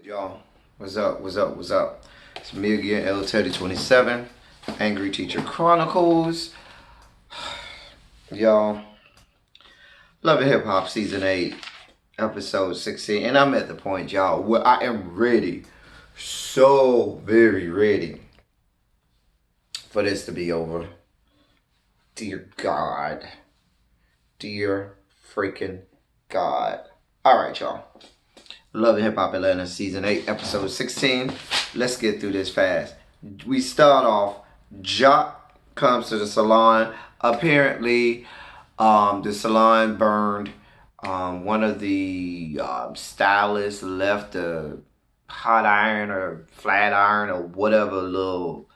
Y'all, what's up? What's up? What's up? It's me again, L Teddy 27, Angry Teacher Chronicles. Y'all, Love and Hip Hop Season 8, Episode 16. And I'm at the point, y'all, where I am ready, so very ready for this to be over. Dear God. Dear freaking God. Alright, y'all. Love and Hip Hop Atlanta Season 8, Episode 16. Let's get through this fast. We start off, Jock comes to the salon. Apparently, the salon burned. One of the stylists left a hot iron or flat iron or whatever little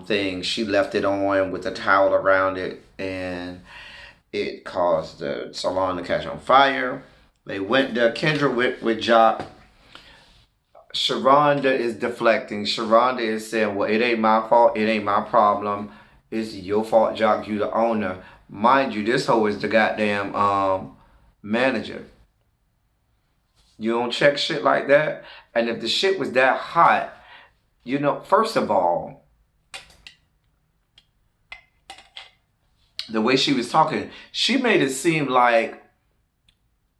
thing. She left it on with a towel around it, and it caused the salon to catch on fire. They went there. Kendra went with Jock. Sharonda is deflecting. Sharonda is saying, well, it ain't my fault. It ain't my problem. It's your fault, Jock. You the owner. Mind you, this hoe is the goddamn manager. You don't check shit like that. And if the shit was that hot, first of all, the way she was talking, she made it seem like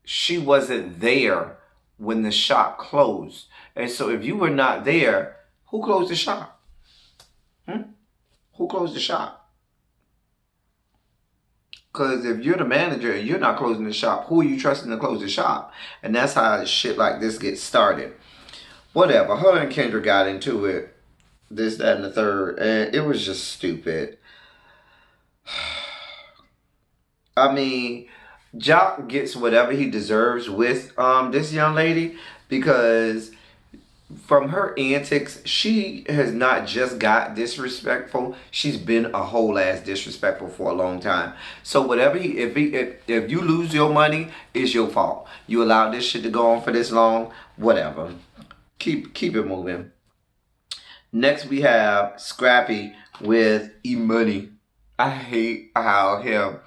she wasn't there when the shop closed. And so if you were not there, who closed the shop? Who closed the shop? Because if you're the manager and you're not closing the shop, who are you trusting to close the shop? And that's how shit like this gets started. Whatever. Her and Kendra got into it. This, that, and the third. And it was just stupid. I mean, Jock gets whatever he deserves with this young lady, because from her antics, she has not just got disrespectful, she's been a whole ass disrespectful for a long time. So whatever if you lose your money, it's your fault. You allowed this shit to go on for this long, whatever. Keep it moving. Next we have Scrappy with E-Money. I hate how him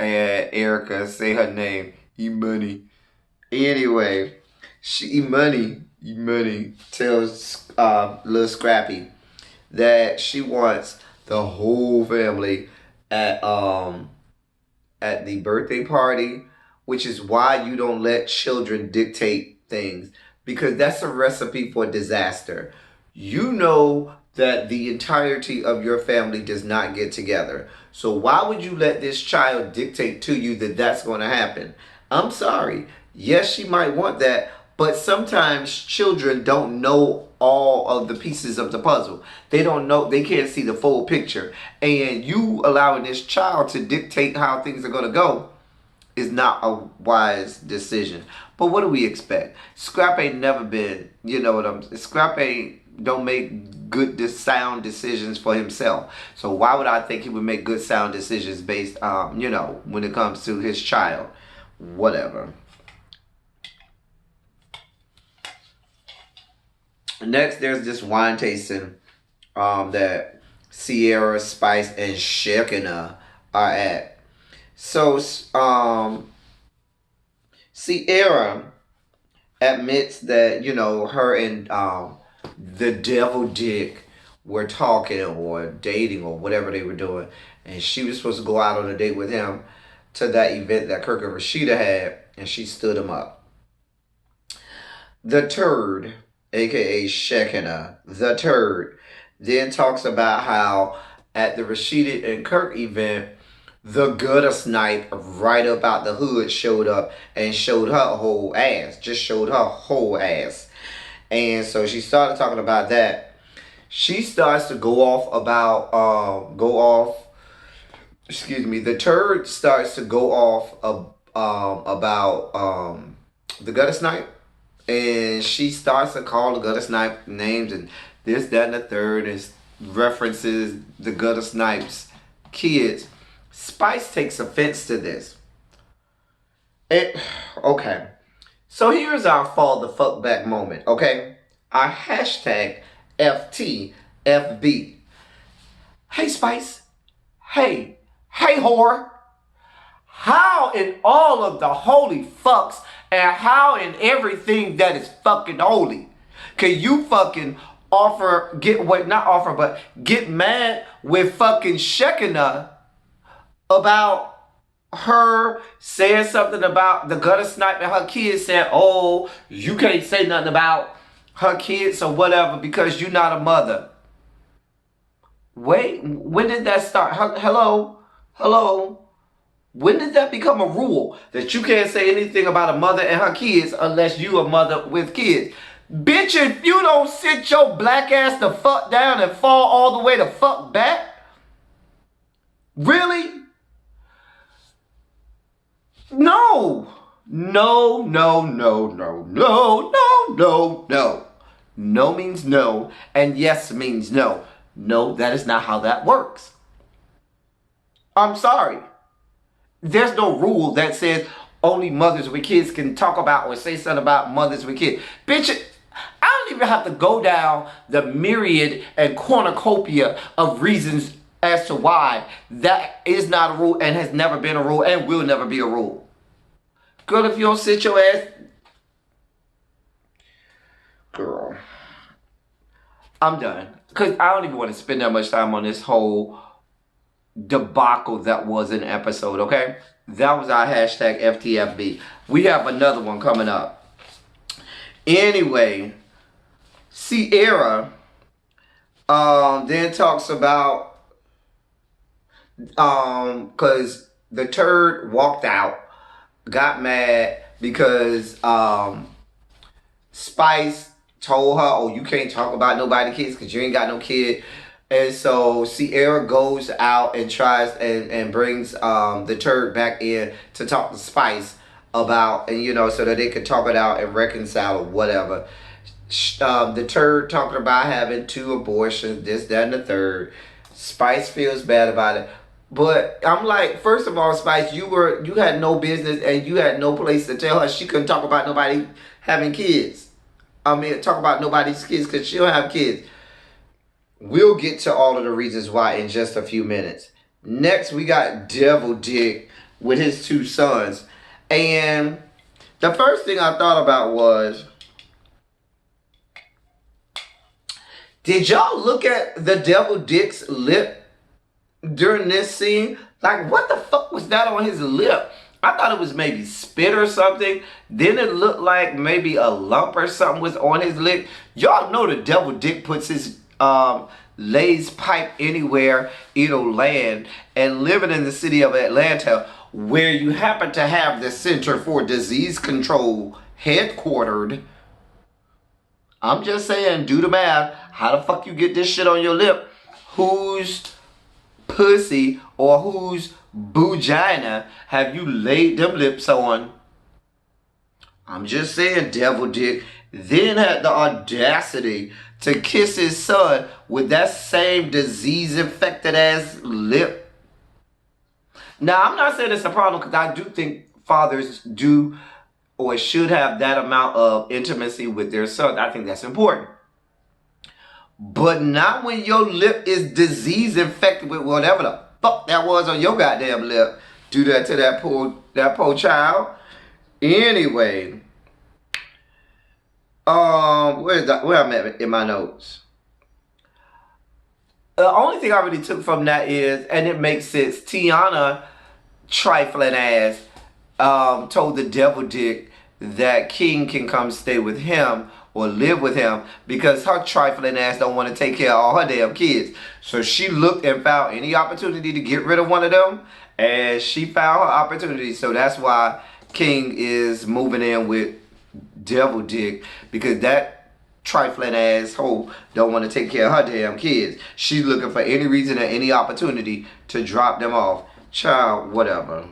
and Erica say her name, E-Money. Anyway, E-Money tells Lil Scrappy that she wants the whole family at the birthday party, which is why you don't let children dictate things, because that's a recipe for disaster. You know that the entirety of your family does not get together. So why would you let this child dictate to you that that's going to happen? I'm sorry. Yes, she might want that, but sometimes children don't know all of the pieces of the puzzle. They don't know, they can't see the full picture. And you allowing this child to dictate how things are going to go is not a wise decision. But what do we expect? Scrap ain't never been, Scrap ain't don't make good sound decisions for himself. So why would I think he would make good sound decisions based when it comes to his child? Whatever. Next, there's this wine tasting that Sierra, Spice, and Shekinah are at. So Sierra admits that, her and the devil Dick were talking or dating or whatever they were doing, and she was supposed to go out on a date with him to that event that Kirk and Rashida had, and she stood him up. The turd, aka Shekinah, the turd, then talks about how at the Rashida and Kirk event, the gutter snipe right up out the hood showed up and showed her whole ass. Just showed her whole ass. And so she started talking about that. She starts to go off about, the turd starts to go off about the gutter snipe. And she starts to call the gutter snipe names and this, that, and the third, and references the gutter snipe's kids. Spice takes offense to this. Okay. So here's our fall the fuck back moment, okay? Our hashtag FTFB. Hey, Spice. Hey, whore. How in all of the holy fucks And how in everything that is fucking holy can you fucking offer, get what, not offer, but get mad with fucking Shekinah about her saying something about the gutter snipe and her kids saying, oh, you can't say nothing about her kids or whatever because you're not a mother. Wait, when did that start? Hello? When did that become a rule that you can't say anything about a mother and her kids unless you a mother with kids? Bitch, if you don't sit your black ass the fuck down and fall all the way the fuck back, really? No. No means no, and yes means no. No, that is not how that works. I'm sorry. There's no rule that says only mothers with kids can talk about or say something about mothers with kids. Bitch, I don't even have to go down the myriad and cornucopia of reasons as to why that is not a rule and has never been a rule and will never be a rule. Girl, if you don't sit your ass... Girl. I'm done. Because I don't even want to spend that much time on this whole debacle that was an episode, okay? That was our hashtag FTFB. We have another one coming up. Anyway, Ciara then talks about because the turd walked out, got mad because Spice told her, oh, you can't talk about nobody's kids because you ain't got no kid. And so Ciara goes out and tries and brings the turd back in to talk to Spice about, and you know, so that they could talk it out and reconcile or whatever. The turd talking about having 2 abortions, this, that, and the third. Spice feels bad about it. But I'm like, first of all, Spice, you had no business and you had no place to tell her she couldn't talk about nobody having kids. I mean, talk about nobody's kids because she don't have kids. We'll get to all of the reasons why in just a few minutes. Next, we got Devil Dick with his 2 sons. And the first thing I thought about was, did y'all look at the Devil Dick's lip during this scene? Like, what the fuck was that on his lip? I thought it was maybe spit or something. Then it looked like maybe a lump or something was on his lip. Y'all know the Devil Dick puts his lays pipe anywhere it'll land, and living in the city of Atlanta where you happen to have the Center for Disease Control headquartered. I'm just saying, do the math. How the fuck you get this shit on your lip? Whose pussy or whose vagina have you laid them lips on? I'm just saying, Devil Dick then had the audacity to kiss his son with that same disease-infected ass lip. Now, I'm not saying it's a problem because I do think fathers do or should have that amount of intimacy with their son. I think that's important. But not when your lip is disease-infected with whatever the fuck that was on your goddamn lip. Do that to that poor child. Anyway. Where I'm at in my notes. The only thing I really took from that is, and it makes sense, Tiana trifling ass told the Devil Dick that King can come stay with him or live with him because her trifling ass don't want to take care of all her damn kids. So she looked and found any opportunity to get rid of one of them, and she found her opportunity. So that's why King is moving in with Devil Dick, because that trifling asshole don't want to take care of her damn kids. She's looking for any reason or any opportunity to drop them off. Child, whatever.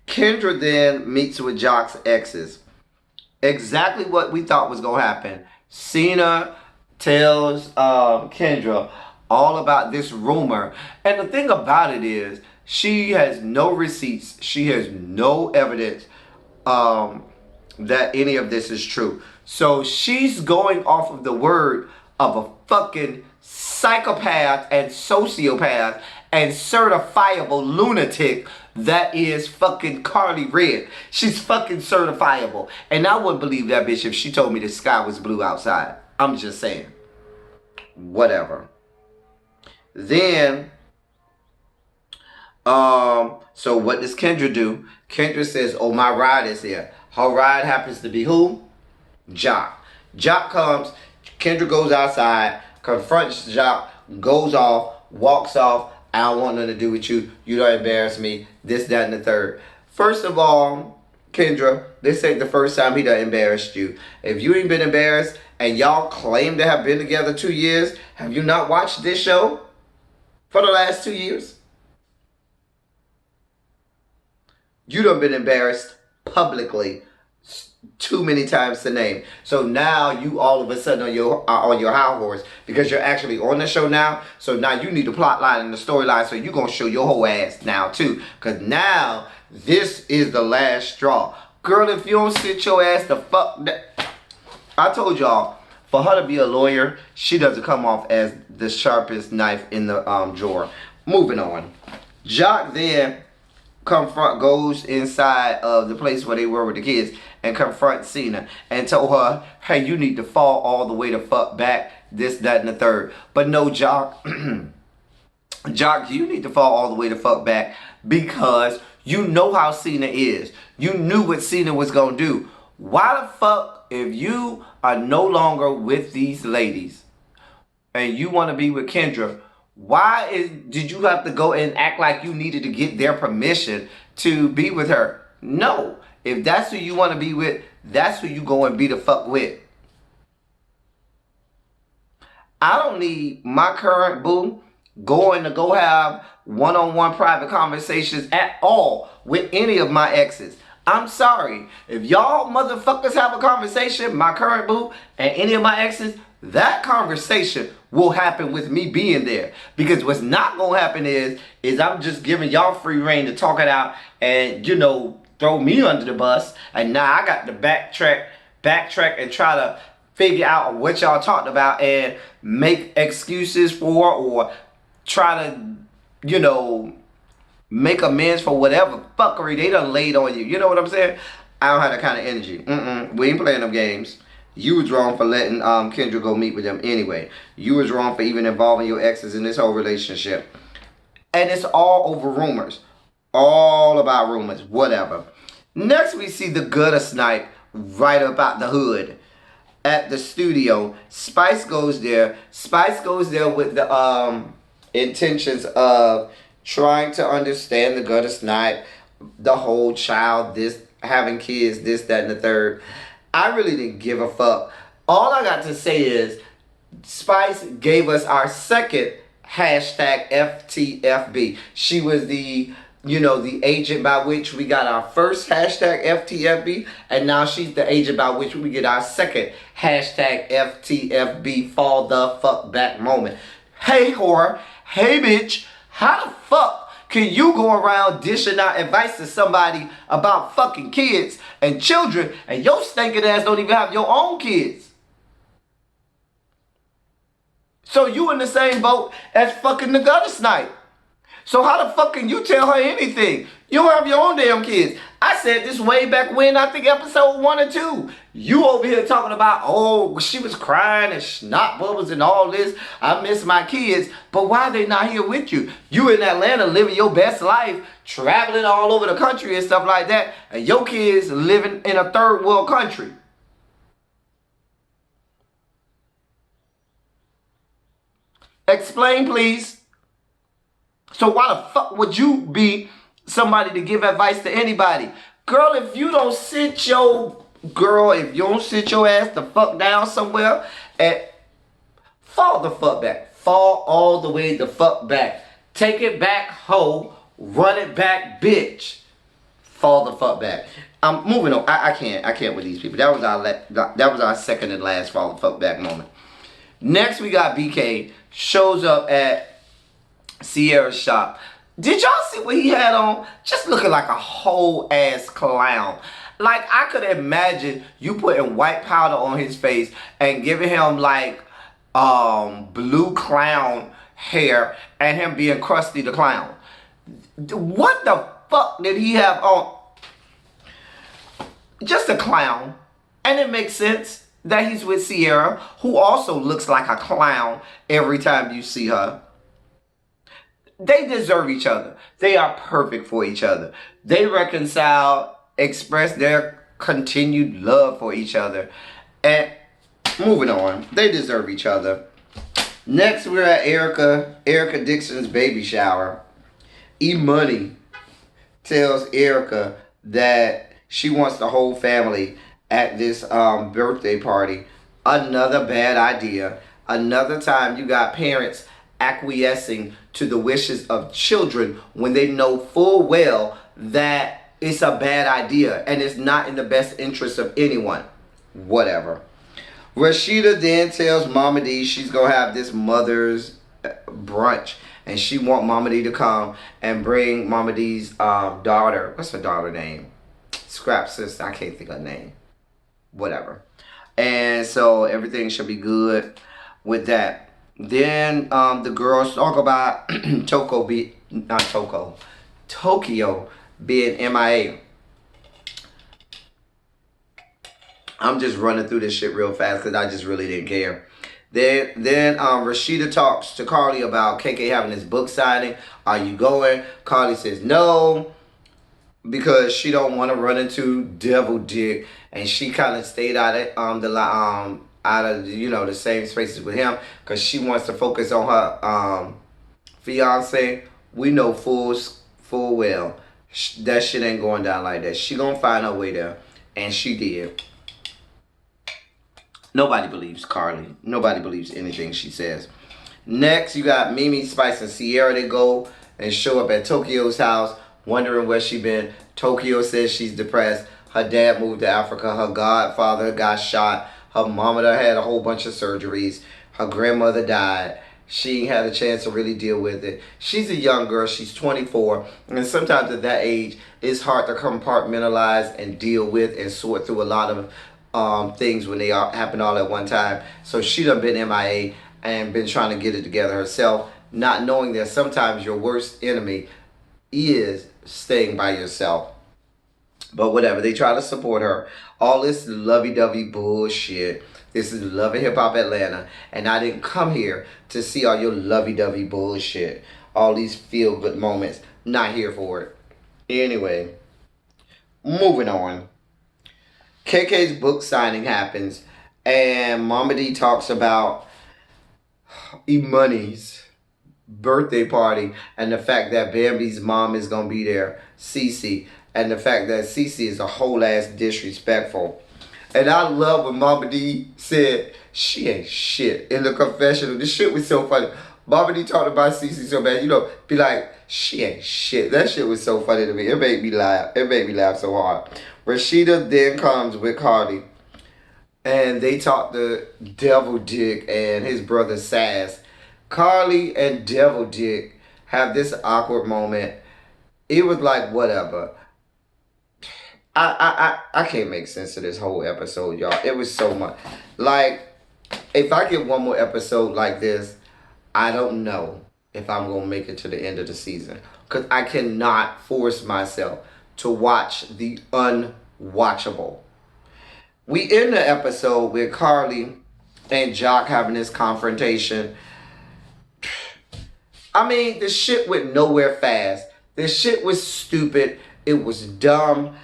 Kendra then meets with Jock's exes. Exactly what we thought was going to happen. Cena tells Kendra all about this rumor. And the thing about it is, she has no receipts. She has no evidence that any of this is true. So she's going off of the word of a fucking psychopath and sociopath and certifiable lunatic that is fucking Carly Red. She's fucking certifiable. And I wouldn't believe that bitch if she told me the sky was blue outside. I'm just saying. Whatever. Then, so what does Kendra do? Kendra says, oh, my ride is here. Her ride happens to be who? Jock. Jock comes. Kendra goes outside, confronts Jock, goes off, walks off. I don't want nothing to do with you. You don't embarrass me. This, that, and the third. First of all, Kendra, this ain't the first time he done embarrassed you. If you ain't been embarrassed and y'all claim to have been together 2 years, have you not watched this show for the last 2 years? You done been embarrassed publicly too many times to name. So now you all of a sudden on your high horse because you're actually on the show now. So now you need the plot line and the storyline. So you're going to show your whole ass now too. Because now this is the last straw. Girl, if you don't sit your ass the fuck down. I told y'all, for her to be a lawyer, she doesn't come off as the sharpest knife in the drawer. Moving on. Jock then goes inside of the place where they were with the kids and confronts Cena and told her, hey, you need to fall all the way the fuck back, this, that, and the third. But no, Jock, Jock, you need to fall all the way the fuck back because you know how Cena is. You knew what Cena was gonna do. Why the fuck, if you are no longer with these ladies and you want to be with Kendra, did you have to go and act like you needed to get their permission to be with her? No. If that's who you want to be with, that's who you go and be the fuck with. I don't need my current boo going to go have one-on-one private conversations at all with any of my exes. I'm sorry. If y'all motherfuckers have a conversation, my current boo and any of my exes, that conversation will happen with me being there. Because what's not going to happen is I'm just giving y'all free reign to talk it out and, throw me under the bus. And now I got to backtrack and try to figure out what y'all talked about and make excuses for or try to, make amends for whatever fuckery they done laid on you. You know what I'm saying? I don't have that kind of energy. We ain't playing them games. You was wrong for letting Kendra go meet with them anyway. You was wrong for even involving your exes in this whole relationship. And it's all over rumors. All about rumors. Whatever. Next we see the gutter snipe right about the hood. At the studio. Spice goes there. Spice goes there with the intentions of trying to understand the gutter snipe. The whole child, this, having kids, this, that, and the third. I really didn't give a fuck. All I got to say is Spice gave us our second hashtag FTFB. She was the agent by which we got our first hashtag FTFB. And now she's the agent by which we get our second hashtag FTFB, fall the fuck back moment. Hey, whore. Hey, bitch. How the fuck can you go around dishing out advice to somebody about fucking kids and children and your stinking ass don't even have your own kids? So you in the same boat as fucking the gutter snipe. So how the fuck can you tell her anything? You don't have your own damn kids. I said this way back when, I think episode 1 or 2. You over here talking about, oh, she was crying and snot bubbles and all this. I miss my kids. But why are they not here with you? You in Atlanta living your best life, traveling all over the country and stuff like that. And your kids living in a third world country. Explain, please. So why the fuck would you be somebody to give advice to anybody? Girl, if you don't sit your ass the fuck down somewhere and fall the fuck back. Fall all the way the fuck back. Take it back, hoe. Run it back, bitch. Fall the fuck back. I'm moving on. I can't with these people. That was our second and last fall the fuck back moment. Next we got BK shows up at Sierra's shop. Did y'all see what he had on? Just looking like a whole ass clown. Like, I could imagine you putting white powder on his face and giving him like blue clown hair and him being Krusty the Clown. What the fuck did he have on? Just a clown. And it makes sense that he's with Ciara, who also looks like a clown every time you see her. They deserve each other. They are perfect for each other. They reconcile, express their continued love for each other. And moving on, they deserve each other. Next, we're at Erica Dixon's baby shower. E-Money tells Erica that she wants the whole family at this birthday party. Another bad idea. Another time you got parents acquiescing to the wishes of children when they know full well that it's a bad idea and it's not in the best interest of anyone. Whatever. Rashida then tells Mama D she's going to have this mother's brunch. And she want Mama D to come and bring Mama D's daughter. What's her daughter name? Scrap sister. I can't think of her name. Whatever. And so everything should be good with that. Then the girls talk about Tokyo being MIA. I'm just running through this shit real fast because I just really didn't care. Then Rashida talks to Carly about KK having his book signing. Are you going? Carly says no because she don't want to run into Devil Dick, and she kind of stayed out of the same spaces with him because she wants to focus on her fiance. We know full well that shit ain't going down like that. She gonna find her way there, and she did. Nobody believes Carly. Nobody believes anything she says. Next, you got Mimi, Spice, and Ciara. They go and show up at Tokyo's house, wondering where she been. Tokyo says she's depressed. Her dad moved to Africa. Her godfather got shot. Her mama had a whole bunch of surgeries. Her grandmother died. She ain't had a chance to really deal with it. She's a young girl. She's 24. And sometimes at that age, it's hard to compartmentalize and deal with and sort through a lot of things when they happen all at one time. So she done been MIA and been trying to get it together herself, not knowing that sometimes your worst enemy is staying by yourself. But whatever, they try to support her. All this lovey-dovey bullshit. This is Love and Hip Hop Atlanta, and I didn't come here to see all your lovey-dovey bullshit. All these feel-good moments. Not here for it. Anyway, moving on. KK's book signing happens, and Mama D talks about E-Money's birthday party and the fact that Bambi's mom is going to be there, Cece, and the fact that Cece is a whole ass disrespectful. And I love when Mama D said, she ain't shit in the confessional. This shit was so funny. Mama D talked about Cece so bad, be like, she ain't shit. That shit was so funny to me. It made me laugh. It made me laugh so hard. Rashida then comes with Cardi, and they talk to Devil Dick and his brother Sass. Carly and Devil Dick have this awkward moment. It was like, whatever. I can't make sense of this whole episode, y'all. It was so much. Like, if I get one more episode like this, I don't know if I'm going to make it to the end of the season. Because I cannot force myself to watch the unwatchable. We end the episode with Carly and Jock having this confrontation. I mean, the shit went nowhere fast. The shit was stupid. It was dumb.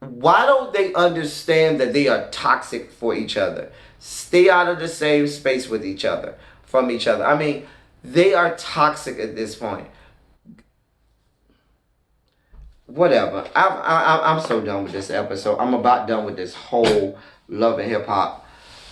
Why don't they understand that they are toxic for each other? Stay out of the same space with each other, from each other. I mean, they are toxic at this point. Whatever. I'm so done with this episode. I'm about done with this whole Love and Hip Hop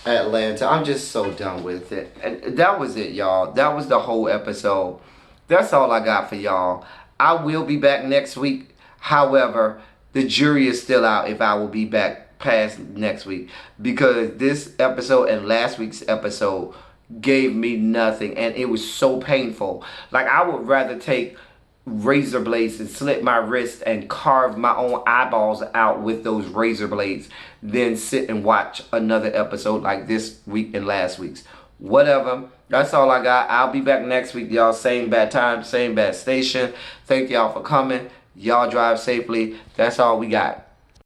Atlanta. I'm just so done with it. And that was it, y'all. That was the whole episode. That's all I got for y'all. I will be back next week. However, the jury is still out if I will be back past next week. Because this episode and last week's episode gave me nothing. And it was so painful. Like, I would rather take razor blades and slit my wrist and carve my own eyeballs out with those razor blades than sit and watch another episode like this week and last week's. Whatever. That's all I got. I'll be back next week, y'all. Same bad time, same bad station. Thank y'all for coming. Y'all drive safely. That's all we got.